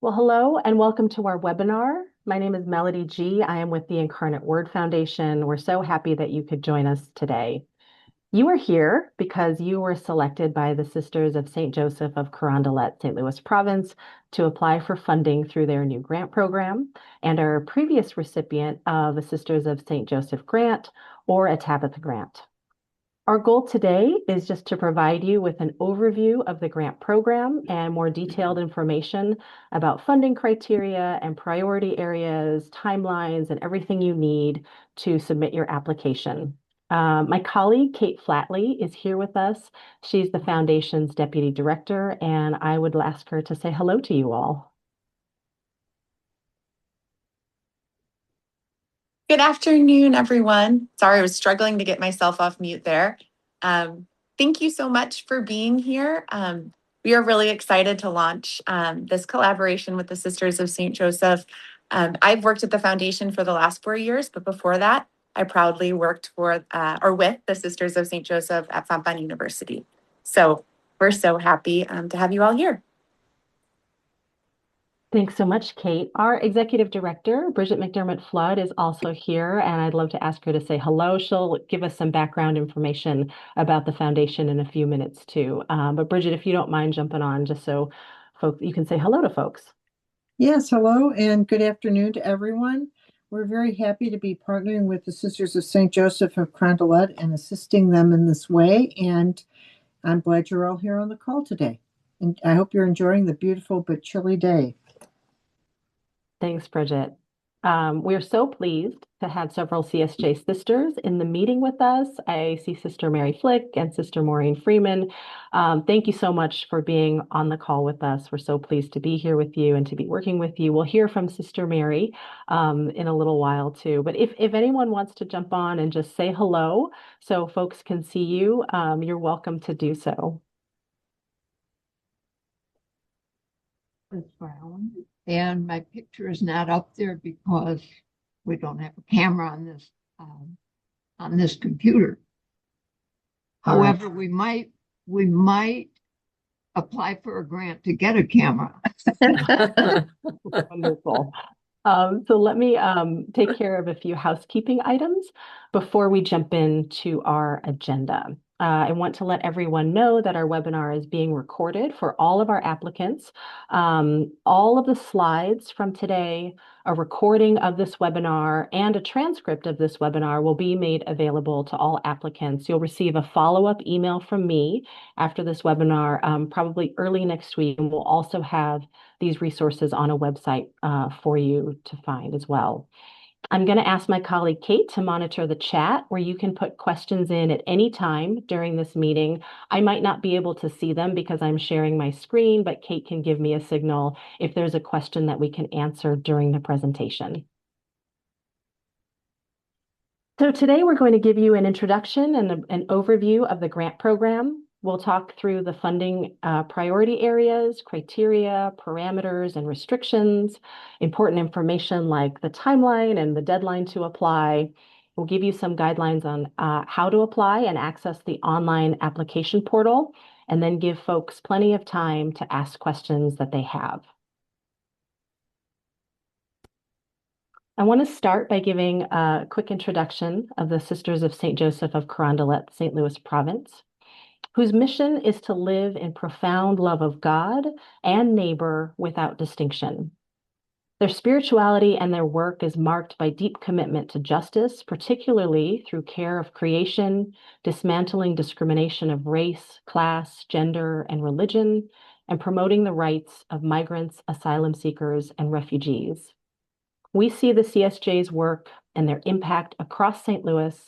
Well, hello and welcome to our webinar. My name is Melody G. I am with the Incarnate Word Foundation. We're so happy that you could join us today. You are here because you were selected by the Sisters of St. Joseph of Carondelet, St. Louis Province, to apply for funding through their new grant program and are a previous recipient of a Sisters of St. Joseph grant or a Tabitha grant. Our goal today is just to provide you with an overview of the grant program and more detailed information about funding criteria and priority areas, timelines, and everything you need to submit your application. My colleague, Kate Flatley, is here with us. She's the Foundation's Deputy Director, and I would ask her to say hello to you all. Good afternoon, everyone. Sorry, I was struggling to get myself off mute there. Thank you so much for being here. We are really excited to launch this collaboration with the Sisters of St. Joseph. I've worked at the foundation for the last 4 years, but before that, I proudly worked for or with the Sisters of St. Joseph at Fontbonne University. So we're so happy to have you all here. Thanks so much, Kate. Our Executive Director, Bridget McDermott Flood, is also here, and I'd love to ask her to say hello. She'll give us some background information about the foundation in a few minutes too. But Bridget, if you don't mind jumping on, just so folks, you can say hello to folks. Yes, hello and good afternoon to everyone. We're very happy to be partnering with the Sisters of St. Joseph of Carondelet and assisting them in this way. And I'm glad you're all here on the call today. And I hope you're enjoying the beautiful but chilly day. Thanks, Bridget. We are so pleased to have several CSJ sisters in the meeting with us. I see Sister Mary Flick and Sister Maureen Freeman. Thank you so much for being on the call with us. We're so pleased to be here with you and to be working with you. We'll hear from Sister Mary in a little while too. But if anyone wants to jump on and just say hello so folks can see you, you're welcome to do so. And my picture is not up there because we don't have a camera on this computer. However, we might apply for a grant to get a camera. Wonderful. So let me take care of a few housekeeping items before we jump into our agenda. I want to let everyone know that our webinar is being recorded for all of our applicants. All of the slides from today, a recording of this webinar, and a transcript of this webinar will be made available to all applicants. You'll receive a follow-up email from me after this webinar, probably early next week, and we'll also have these resources on a website for you to find as well. I'm going to ask my colleague Kate to monitor the chat where you can put questions in at any time during this meeting. I might not be able to see them because I'm sharing my screen, but Kate can give me a signal if there's a question that we can answer during the presentation. So today we're going to give you an introduction and an overview of the grant program. We'll talk through the funding priority areas, criteria, parameters, and restrictions, important information like the timeline and the deadline to apply. We'll give you some guidelines on how to apply and access the online application portal, and then give folks plenty of time to ask questions that they have. I want to start by giving a quick introduction of the Sisters of St. Joseph of Carondelet, St. Louis Province, whose mission is to live in profound love of God and neighbor without distinction. Their spirituality and their work is marked by deep commitment to justice, particularly through care of creation, dismantling discrimination of race, class, gender, and religion, and promoting the rights of migrants, asylum seekers, and refugees. We see the CSJ's work and their impact across St. Louis,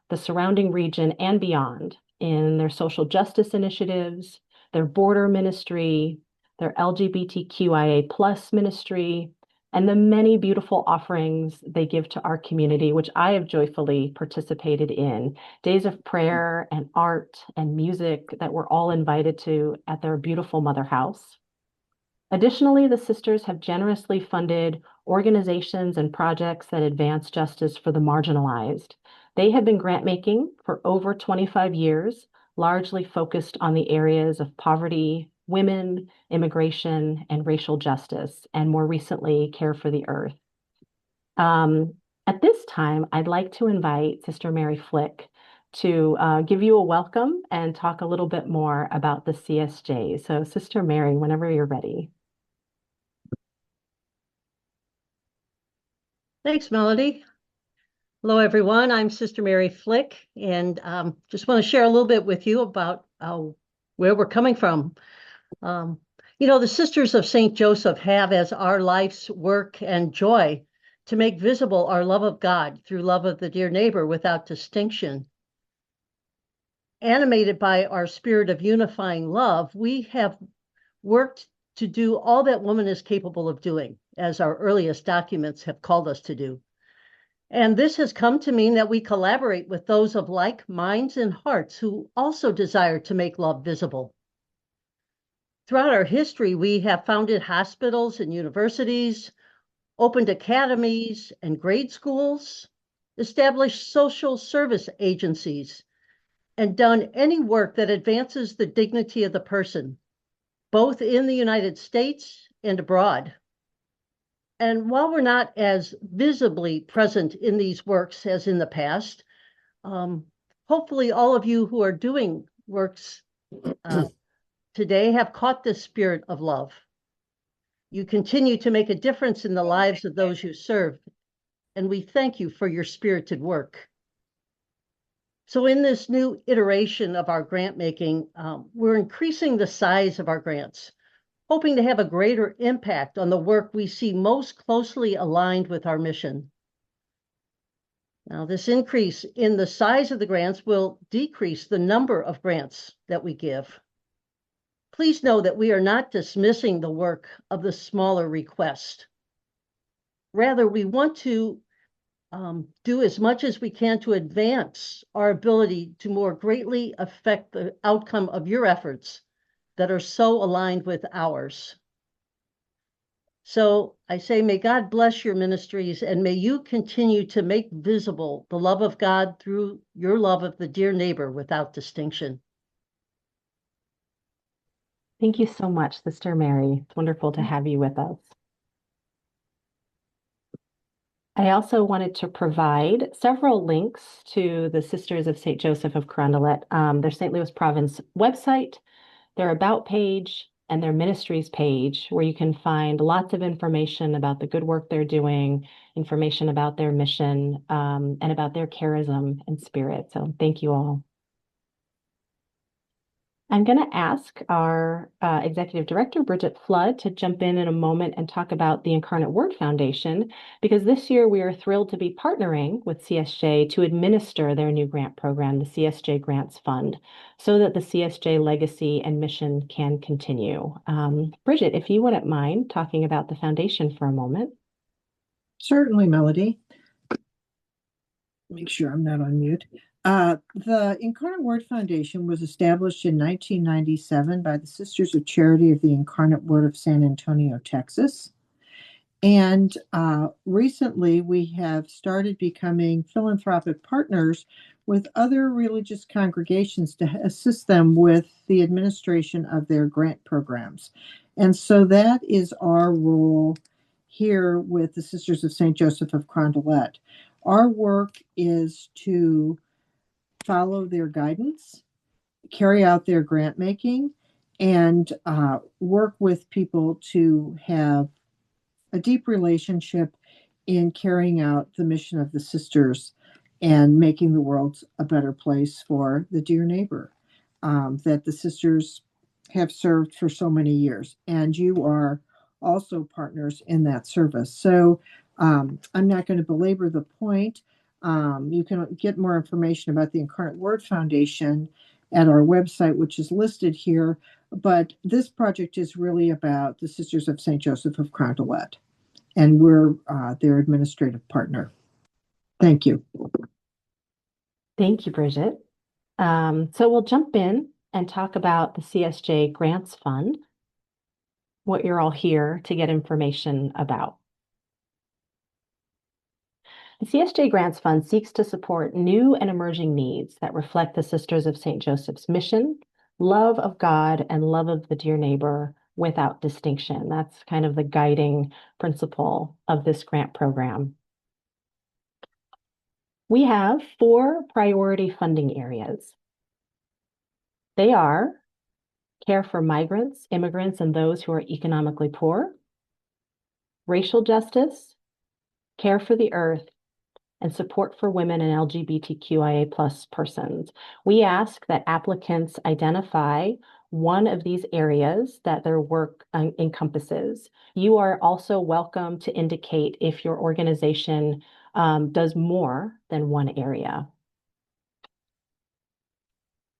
the surrounding region, and beyond in their social justice initiatives, their border ministry, their LGBTQIA+ ministry, and the many beautiful offerings they give to our community, which I have joyfully participated in. Days of prayer and art and music that we're all invited to at their beautiful mother house. Additionally, the sisters have generously funded organizations and projects that advance justice for the marginalized. They have been grant making for over 25 years, largely focused on the areas of poverty, women, immigration, and racial justice, and more recently, care for the earth. At this time, I'd like to invite Sister Mary Flick to give you a welcome and talk a little bit more about the CSJ. So, Sister Mary, whenever you're ready. Thanks, Melody. Hello, everyone. I'm Sister Mary Flick, and just want to share a little bit with you about where we're coming from. The Sisters of St. Joseph have as our life's work and joy to make visible our love of God through love of the dear neighbor without distinction. Animated by our spirit of unifying love, we have worked to do all that woman is capable of doing, as our earliest documents have called us to do. And this has come to mean that we collaborate with those of like minds and hearts who also desire to make love visible. Throughout our history, we have founded hospitals and universities, opened academies and grade schools, established social service agencies, and done any work that advances the dignity of the person, both in the United States and abroad. And while we're not as visibly present in these works as in the past, hopefully all of you who are doing works today have caught this spirit of love. You continue to make a difference in the lives of those you serve, and we thank you for your spirited work. So in this new iteration of our grant making, we're increasing the size of our grants, hoping to have a greater impact on the work we see most closely aligned with our mission. Now, this increase in the size of the grants will decrease the number of grants that we give. Please know that we are not dismissing the work of the smaller request. Rather, we want to do as much as we can to advance our ability to more greatly affect the outcome of your efforts that are so aligned with ours. So I say, may God bless your ministries, and may you continue to make visible the love of God through your love of the dear neighbor without distinction. Thank you so much, Sister Mary. It's wonderful to have you with us. I also wanted to provide several links to the Sisters of St. Joseph of Carondelet, their St. Louis Province website, their About page, and their Ministries page, where you can find lots of information about the good work they're doing, information about their mission, and about their charism and spirit. So thank you all. I'm going to ask our Executive Director, Bridget Flood, to jump in a moment and talk about the Incarnate Word Foundation, because this year we are thrilled to be partnering with CSJ to administer their new grant program, the CSJ Grants Fund, so that the CSJ legacy and mission can continue. Bridget, if you wouldn't mind talking about the foundation for a moment. Certainly, Melody. Make sure I'm not on mute. The Incarnate Word Foundation was established in 1997 by the Sisters of Charity of the Incarnate Word of San Antonio, Texas. And recently we have started becoming philanthropic partners with other religious congregations to assist them with the administration of their grant programs. And so that is our role here with the Sisters of St. Joseph of Carondelet. Our work is to follow their guidance, carry out their grant making, and work with people to have a deep relationship in carrying out the mission of the sisters and making the world a better place for the dear neighbor that the sisters have served for so many years. And you are also partners in that service. So I'm not going to belabor the point. You can get more information about the Incarnate Word Foundation at our website, which is listed here. But this project is really about the Sisters of St. Joseph of Carondelet, and we're their administrative partner. Thank you. Thank you, Bridget. So we'll jump in and talk about the CSJ Grants Fund, what you're all here to get information about. The CSJ Grants Fund seeks to support new and emerging needs that reflect the Sisters of St. Joseph's mission, love of God and love of the dear neighbor without distinction. That's kind of the guiding principle of this grant program. We have 4 priority funding areas. They are care for migrants, immigrants, and those who are economically poor, racial justice, care for the earth, and support for women and LGBTQIA+ persons. We ask that applicants identify one of these areas that their work encompasses. You are also welcome to indicate if your organization does more than one area.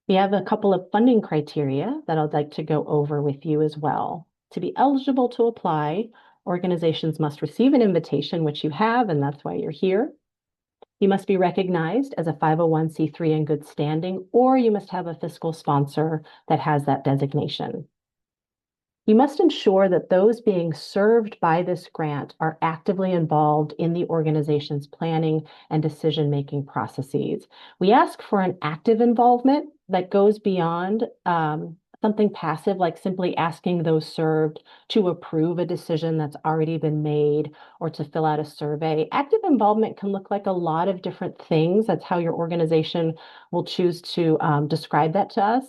We have a couple of funding criteria that I'd like to go over with you as well. To be eligible to apply, organizations must receive an invitation, which you have, and that's why you're here. You must be recognized as a 501c3 in good standing, or you must have a fiscal sponsor that has that designation. You must ensure that those being served by this grant are actively involved in the organization's planning and decision-making processes. We ask for an active involvement that goes beyond something passive, like simply asking those served to approve a decision that's already been made or to fill out a survey. Active involvement can look like a lot of different things. That's how your organization will choose to describe that to us.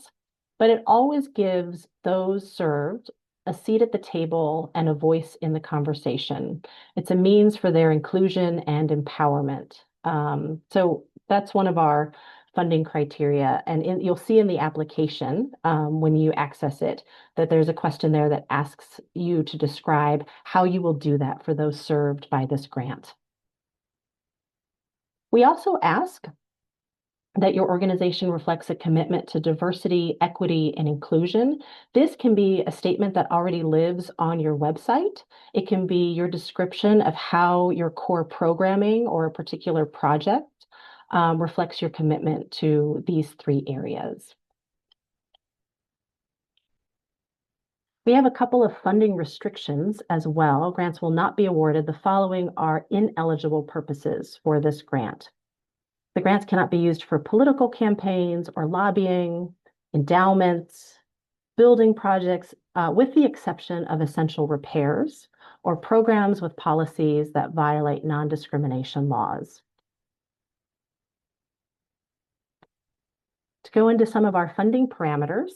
But it always gives those served a seat at the table and a voice in the conversation. It's a means for their inclusion and empowerment. So that's one of our funding criteria. And you'll see in the application, when you access it, that there's a question there that asks you to describe how you will do that for those served by this grant. We also ask that your organization reflects a commitment to diversity, equity, and inclusion. This can be a statement that already lives on your website. It can be your description of how your core programming or a particular project reflects your commitment to these 3 areas. We have a couple of funding restrictions as well. Grants will not be awarded. The following are ineligible purposes for this grant. The grants cannot be used for political campaigns or lobbying, endowments, building projects, with the exception of essential repairs or programs with policies that violate non-discrimination laws. To go into some of our funding parameters,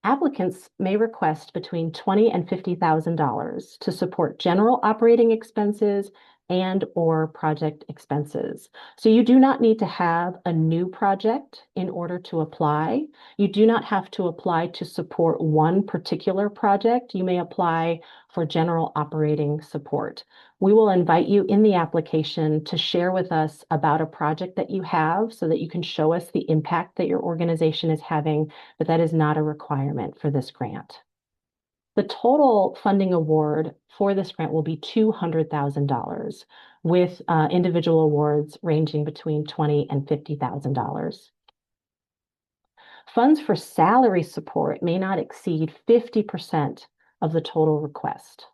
applicants may request between $20,000 and $50,000 to support general operating expenses and/or project expenses. So you do not need to have a new project in order to apply. You do not have to apply to support one particular project. You may apply for general operating support. We will invite you in the application to share with us about a project that you have so that you can show us the impact that your organization is having, but that is not a requirement for this grant. The total funding award for this grant will be $200,000, with individual awards ranging between $20,000 and $50,000. Funds for salary support may not exceed 50% of the total request.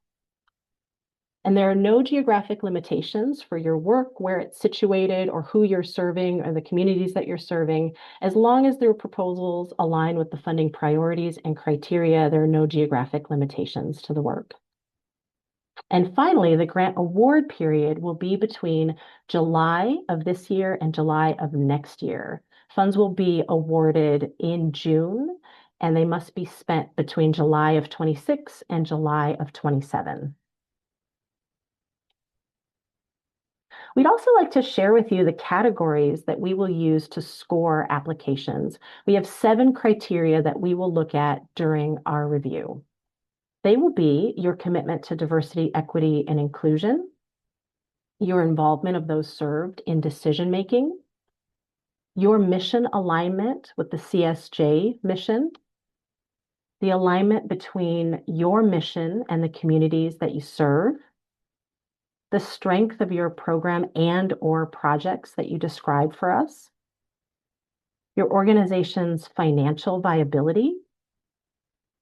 And there are no geographic limitations for your work, where it's situated, or who you're serving, or the communities that you're serving. As long as their proposals align with the funding priorities and criteria, there are no geographic limitations to the work. And finally, the grant award period will be between July of this year and July of next year. Funds will be awarded in June, and they must be spent between July of 26 and July of 27. We'd also like to share with you the categories that we will use to score applications. We have 7 criteria that we will look at during our review. They will be your commitment to diversity, equity, and inclusion, your involvement of those served in decision-making, your mission alignment with the CSJ mission, the alignment between your mission and the communities that you serve, the strength of your program and/or projects that you describe for us, your organization's financial viability,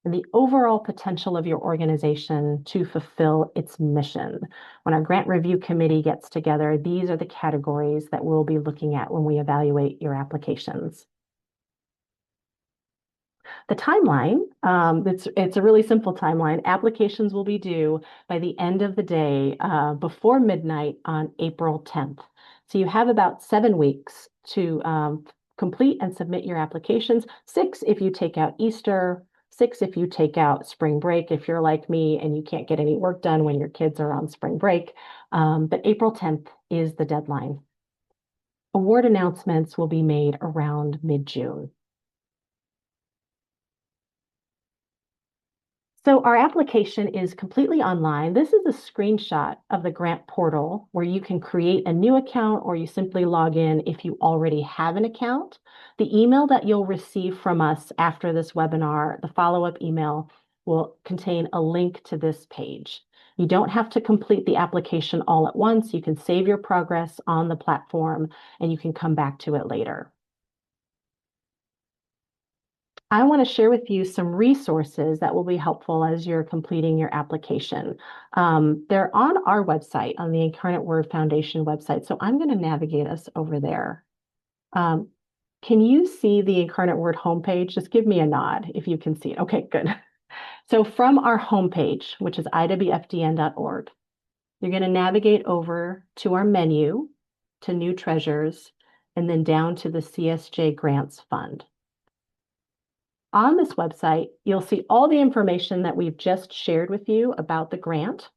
and the overall potential of your organization to fulfill its mission. When our grant review committee gets together, these are the categories that we'll be looking at when we evaluate your applications. The timeline, it's a really simple timeline. Applications will be due by the end of the day before midnight on April 10th. So you have about 7 weeks to complete and submit your applications. 6 if you take out Easter, 6 if you take out spring break, if you're like me and you can't get any work done when your kids are on spring break. But April 10th is the deadline. Award announcements will be made around mid-June. So our application is completely online. This is a screenshot of the grant portal where you can create a new account or you simply log in if you already have an account. The email that you'll receive from us after this webinar, the follow-up email, will contain a link to this page. You don't have to complete the application all at once. You can save your progress on the platform and you can come back to it later. I want to share with you some resources that will be helpful as you're completing your application. They're on our website, on the Incarnate Word Foundation website. So I'm going to navigate us over there. Can you see the Incarnate Word homepage? Just give me a nod if you can see it. Okay, good. So from our homepage, which is iwfdn.org, you're going to navigate over to our menu, to New Treasures, and then down to the CSJ Grants Fund. On this website, you'll see all the information that we've just shared with you about the grant.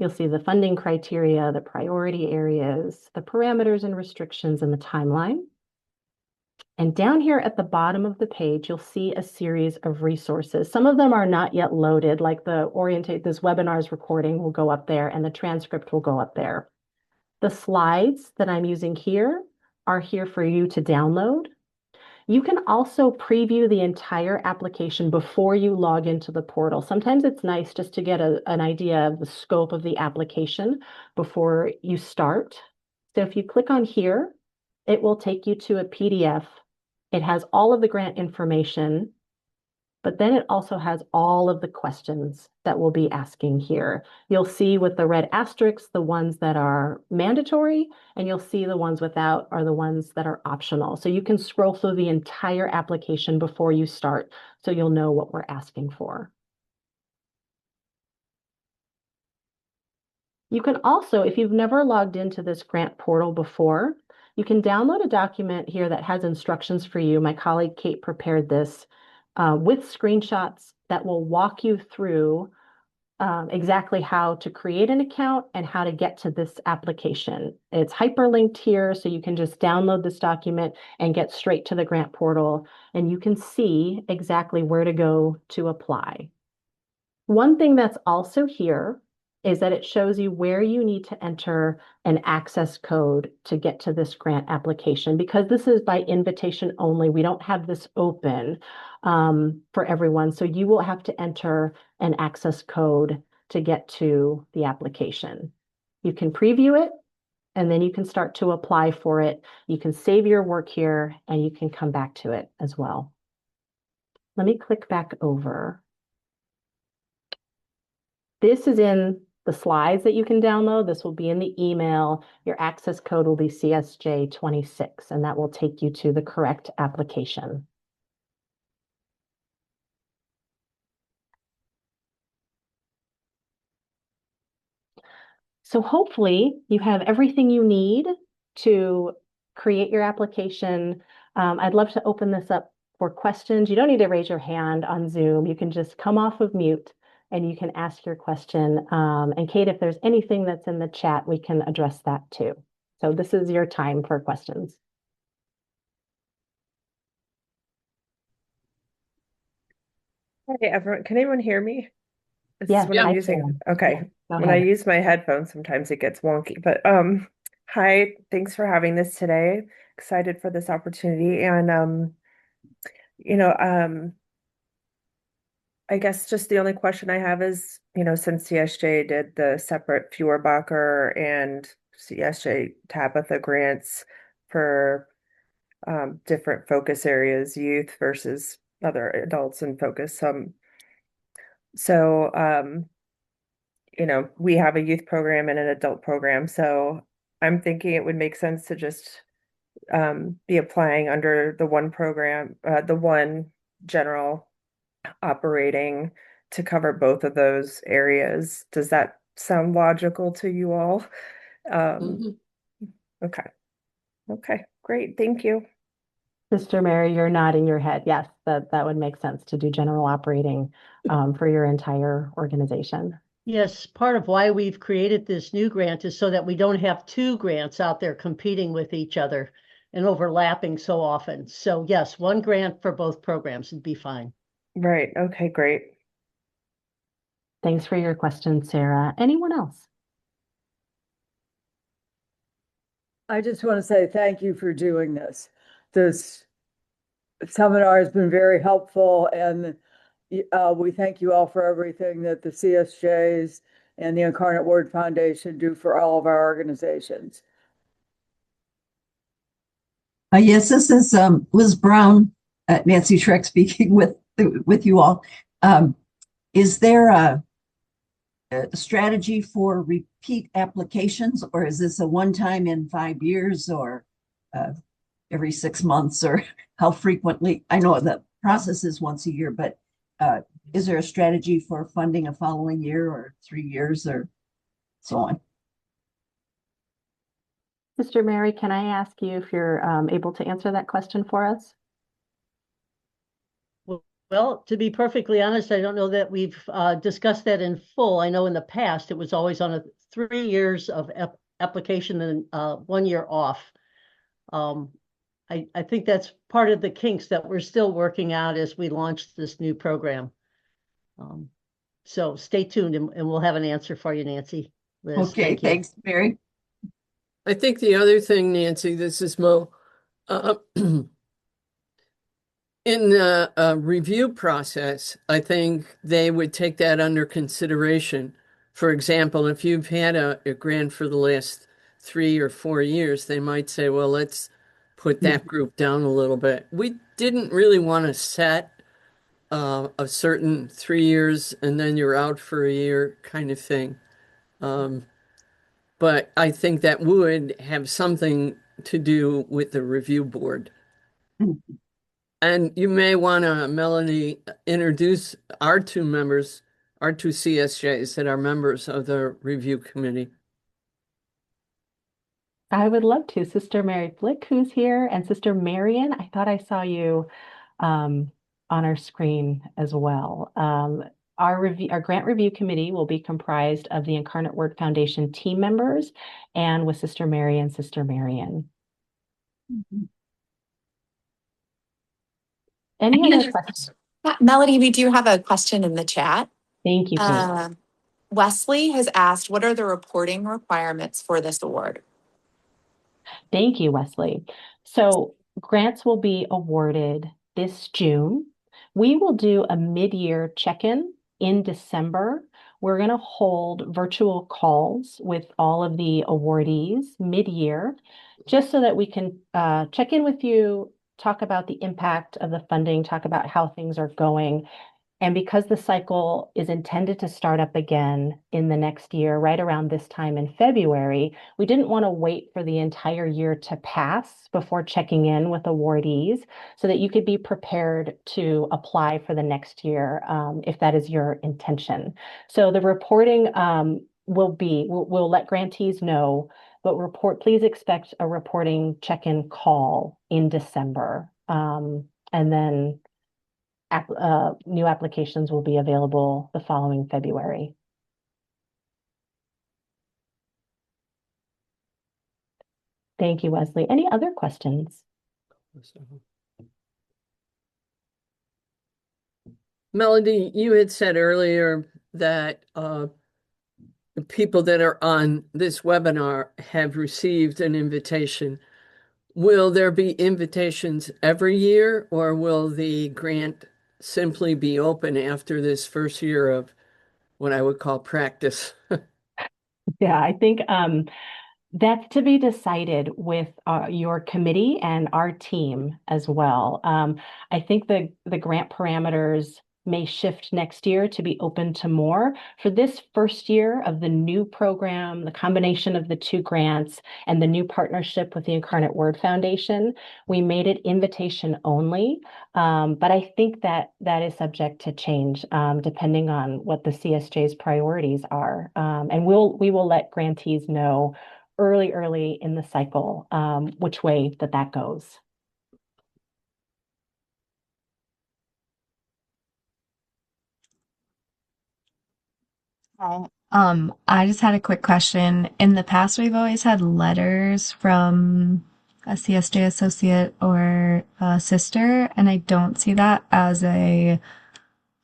You'll see the funding criteria, the priority areas, the parameters and restrictions, and the timeline. And down here at the bottom of the page, you'll see a series of resources. Some of them are not yet loaded, like this webinar's recording will go up there and the transcript will go up there. The slides that I'm using here are here for you to download. You can also preview the entire application before you log into the portal. Sometimes it's nice just to get an idea of the scope of the application before you start. So if you click on here, it will take you to a PDF. It has all of the grant information, but then it also has all of the questions that we'll be asking here. You'll see with the red asterisks, the ones that are mandatory, and you'll see the ones without are the ones that are optional. So you can scroll through the entire application before you start, so you'll know what we're asking for. You can also, if you've never logged into this grant portal before, you can download a document here that has instructions for you. My colleague Kate prepared this with screenshots that will walk you through exactly how to create an account and how to get to this application. It's hyperlinked here, so you can just download this document and get straight to the grant portal, and you can see exactly where to go to apply. One thing that's also here is that it shows you where you need to enter an access code to get to this grant application. Because this is by invitation only, we don't have this open for everyone. So you will have to enter an access code to get to the application. You can preview it, and then you can start to apply for it. You can save your work here, and you can come back to it as well. Let me click back over. This is in the slides that you can download. This will be in the email. Your access code will be CSJ26, and that will take you to the correct application. So hopefully you have everything you need to create your application. I'd love to open this up for questions. You don't need to raise your hand on Zoom. You can just come off of mute and you can ask your question. And Kate, if there's anything that's in the chat, we can address that too. So this is your time for questions. Hey, everyone. Can anyone hear me? It's Yes, when I'm I using, can. okay. Go When I ahead. use my headphones, sometimes it gets wonky. But hi, thanks for having this today. Excited for this opportunity. And you know, I guess just the only question I have is, since CSJ did the separate Feuerbacher and CSJ Tabitha grants for different focus areas, youth versus other adults in focus. So we have a youth program and an adult program. So I'm thinking it would make sense to just be applying under the one program, the one general operating to cover both of those areas. Does that sound logical to you all? Mhm. Okay. Okay, great. Thank you. Sister Mary, you're nodding your head. Yes, that would make sense to do general operating for your entire organization. Yes, part of why we've created this new grant is so that we don't have two grants out there competing with each other and overlapping so often. So yes, one grant for both programs would be fine. Right. Okay, great. Thanks for your question, Sarah. Anyone else? I just want to say thank you for doing this. This seminar has been very helpful, and we thank you all for everything that the CSJs and the Incarnate Word Foundation do for all of our organizations. Yes, this is Liz Brown, Nancy Schreck speaking with you all. Is there a strategy for repeat applications, or is this a one-time in 5 years, or every 6 months, or how frequently? I know the process is once a year, but is there a strategy for funding a following year or 3 years or so on? Sister Mary, can I ask you if you're able to answer that question for us? Well, to be perfectly honest, I don't know that we've discussed that in full. I know in the past it was always on a 3 years of application and 1 year off. I think that's part of the kinks that we're still working out as we launch this new program. So stay tuned and we'll have an answer for you, Nancy. Liz, Okay, thanks, Mary. I think the other thing, Nancy, this is Mo, in the review process, I think they would take that under consideration. For example, if you've had a grant for the last 3 or 4 years, they might say, well, let's put that group down a little bit. We didn't really want to set a certain 3 years and then you're out for a year kind of thing. But I think that would have something to do with the review board. And you may want to, Melanie, introduce our two members, our two CSJs that are members of the review committee. I would love to. Sister Mary Flick, who's here, and Sister Marion. I thought I saw you on our screen as well. Our grant review committee will be comprised of the Incarnate Word Foundation team members and with Sister Mary and Sister Marion. Any other questions? Melody, we do have a question in the chat. Thank you, Kate. Wesley has asked, what are the reporting requirements for this award? Thank you, Wesley. So grants will be awarded this June. We will do a mid-year check-in in December. We're going to hold virtual calls with all of the awardees mid-year, just so that we can check in with you, talk about the impact of the funding, talk about how things are going. And because the cycle is intended to start up again in the next year, right around this time in February, we didn't want to wait for the entire year to pass before checking in with awardees so that you could be prepared to apply for the next year if that is your intention. So the reporting we'll let grantees know, but please expect a reporting check-in call in December. And then new applications will be available the following February. Thank you, Wesley. Any other questions? Melody, you had said earlier that the people that are on this webinar have received an invitation. Will there be invitations every year, or will the grant simply be open after this first year of what I would call practice? Yeah, I think that's to be decided with your committee and our team as well. I think the grant parameters may shift next year to be open to more. For this first year of the new program, the combination of the two grants and the new partnership with the Incarnate Word Foundation, we made it invitation only. But I think that that is subject to change depending on what the CSJ's priorities are. And we will let grantees know early in the cycle which way that goes. Hi. I just had a quick question. In the past, we've always had letters from a CSJ associate or a sister, and I don't see that as a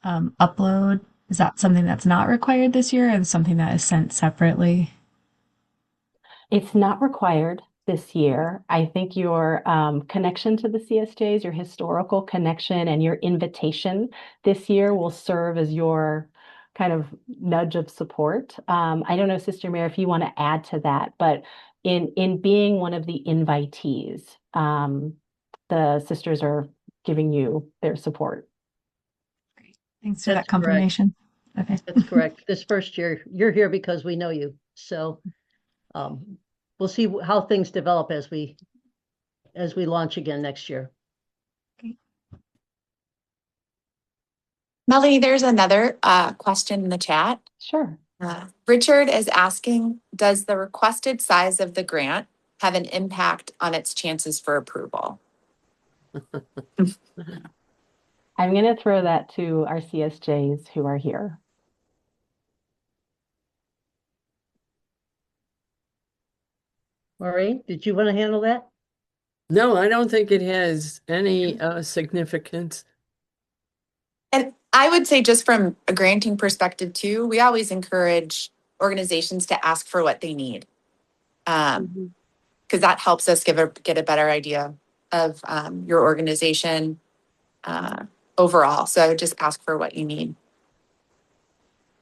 upload. Is that something that's not required this year, or something that is sent separately? It's not required this year. I think your connection to the CSJs, your historical connection and your invitation this year will serve as your kind of nudge of support. I don't know, Sister Mary, if you want to add to that, but in being one of the invitees, the sisters are giving you their support. Great. Thanks for that That's correct. confirmation. Okay. That's correct. This first year, you're here because we know you. So we'll see how things develop as we launch again next year. Melanie, there's another question in the chat. Sure. Richard is asking, does the requested size of the grant have an impact on its chances for approval? I'm going to throw that to our CSJs who are here. Maureen, did you want to handle that? No, I don't think it has any significance. And I would say, just from a granting perspective too, we always encourage organizations to ask for what they need. Because that helps us get a better idea of your organization overall. So I would just ask for what you need.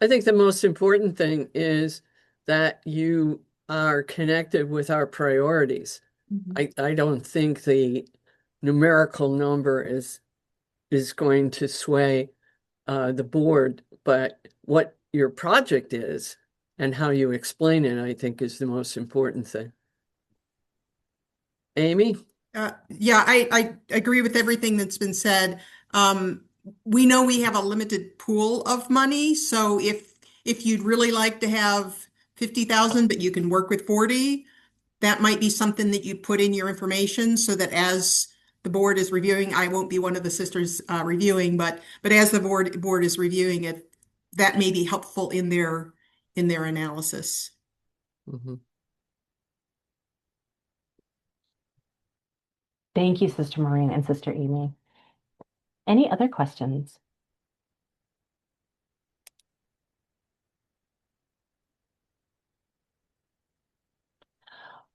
I think the most important thing is that you are connected with our priorities. I don't think the numerical number is going to sway the board, but what your project is and how you explain it, I think, is the most important thing. Amy? Yeah, I agree with everything that's been said. We know we have a limited pool of money, so if you'd really like to have 50,000, but you can work with 40, that might be something that you put in your information so that as the board is reviewing, I won't be one of the sisters reviewing, but as the board is reviewing it, that may be helpful in their analysis. Thank you, Sister Maureen and Sister Amy. Any other questions?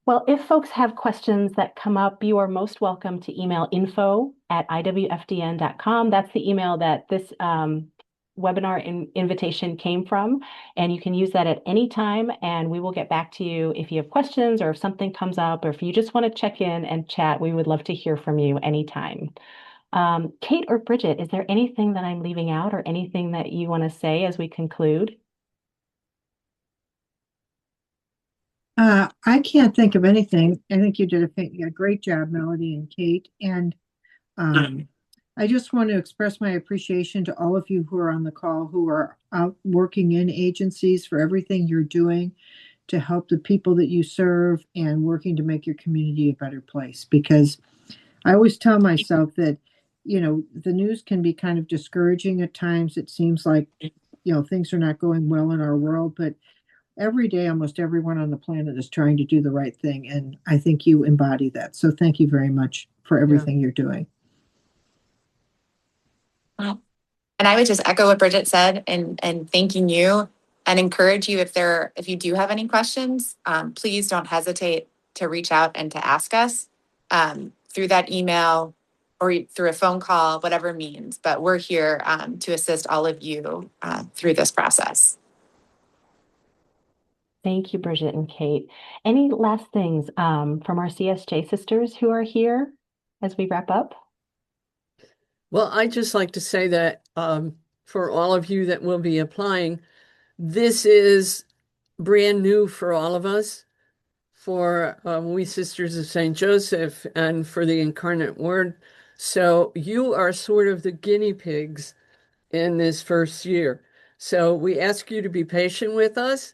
Well, if folks have questions that come up, you are most welcome to email info@iwfdn.com. That's the email that this webinar invitation came from, and you can use that at any time, and we will get back to you if you have questions or if something comes up, or if you just want to check in and chat. We would love to hear from you anytime. Kate or Bridget, is there anything that I'm leaving out or anything that you want to say as we conclude? I can't think of anything. I think you did a great job, Melody and Kate. And I just want to express my appreciation to all of you who are on the call, who are out working in agencies, for everything you're doing to help the people that you serve and working to make your community a better place. Because I always tell myself that, the news can be kind of discouraging at times. It seems like, things are not going well in our world, but every day, almost everyone on the planet is trying to do the right thing. And I think you embody that. So thank you very much for everything you're doing. And I would just echo what Bridget said and thanking you, and encourage you, if you do have any questions, please don't hesitate to reach out and to ask us through that email or through a phone call, whatever means. But we're here to assist all of you through this process. Thank you, Bridget and Kate. Any last things from our CSJ sisters who are here as we wrap up? Well, I'd just like to say that for all of you that will be applying. This is brand new for all of us, for we Sisters of St. Joseph and for the Incarnate Word. So you are sort of the guinea pigs in this first year. So we ask you to be patient with us.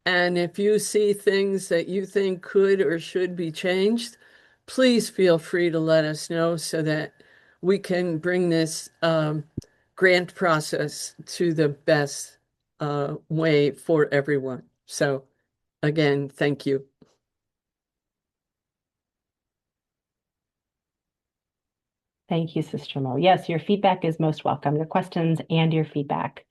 And if you see things that you think could or should be changed, please feel free to let us know so that we can bring this grant process to the best way for everyone. So again, thank you. Thank you, Sister Mo. Yes, your feedback is most welcome, your questions and your feedback.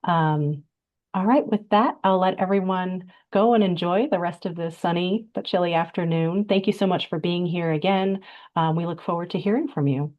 All right, with that, I'll let everyone go and enjoy the rest of this sunny but chilly afternoon. Thank you so much for being here again. We look forward to hearing from you.